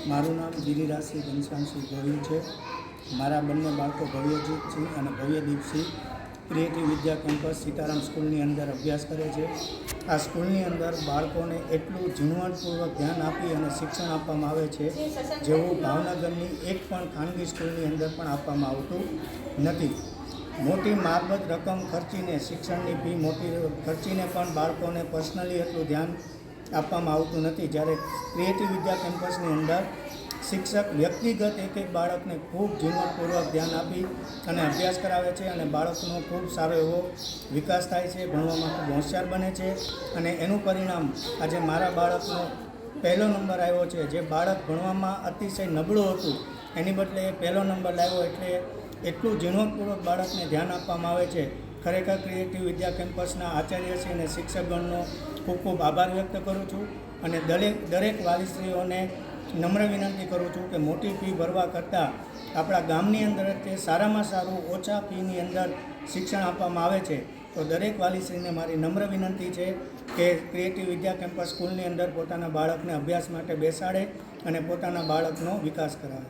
મારું નામ ગિરિરાજસિંહ ઘનશ્યામસિંહ ગોહિલ છે. મારા બંને બાળકો ભવ્યજીતસિંહ અને ભવ્યદીપસિંહ ક્રિએટિવ વિદ્યા કેમ્પસ સીતારામ સ્કૂલની અંદર અભ્યાસ કરે છે. આ સ્કૂલની અંદર બાળકોને એટલું ઝીણવટપૂર્વક ધ્યાન આપી અને શિક્ષણ આપવામાં આવે છે જેવું ભાવનગરની એક પણ ખાનગી સ્કૂલની અંદર પણ આપવામાં આવતું નથી. મોટી મારબત રકમ ખર્ચીને શિક્ષણની ફી મોટી ખર્ચીને પણ બાળકોને પર્સનલી એટલું ધ્યાન આપવામાં આવતું નથી. જ્યારે ક્રિએટિવ વિદ્યા કેમ્પસની અંદર શિક્ષક વ્યક્તિગત એક બાળકને ખૂબ ઝીણવટપૂર્વક ધ્યાન આપી અને અભ્યાસ કરાવે છે અને બાળકનો ખૂબ સારો એવો વિકાસ થાય છે, ભણવામાં ખૂબ હોશિયાર બને છે. અને એનું પરિણામ આજે મારા બાળકનો પહેલો નંબર આવ્યો છે. જે બાળક ભણવામાં અતિશય નબળું હતું એની બદલે એ પહેલો નંબર લાવ્યો, એટલે એટલું ઝીણવટપૂર્વક બાળકને ધ્યાન આપવામાં આવે છે. ખરેખર ક્રિએટિવ વિદ્યા કેમ્પસના આચાર્યશ્રી અને શિક્ષકગણનો ખૂબ ખૂબ આભાર વ્યક્ત કરું છું. અને દરેક વાલીશ્રીઓને નમ્ર વિનંતી કરું છું કે મોટી ફી ભરવા કરતાં આપણા ગામની અંદર તે સારામાં સારું ઓછા ફીની અંદર શિક્ષણ આપવામાં આવે છે. તો દરેક વાલીશ્રીને મારી નમ્ર વિનંતી છે કે ક્રિએટિવ વિદ્યા કેમ્પસ સ્કૂલની અંદર પોતાના બાળકને અભ્યાસ માટે બેસાડે અને પોતાના બાળકનો વિકાસ કરાવે.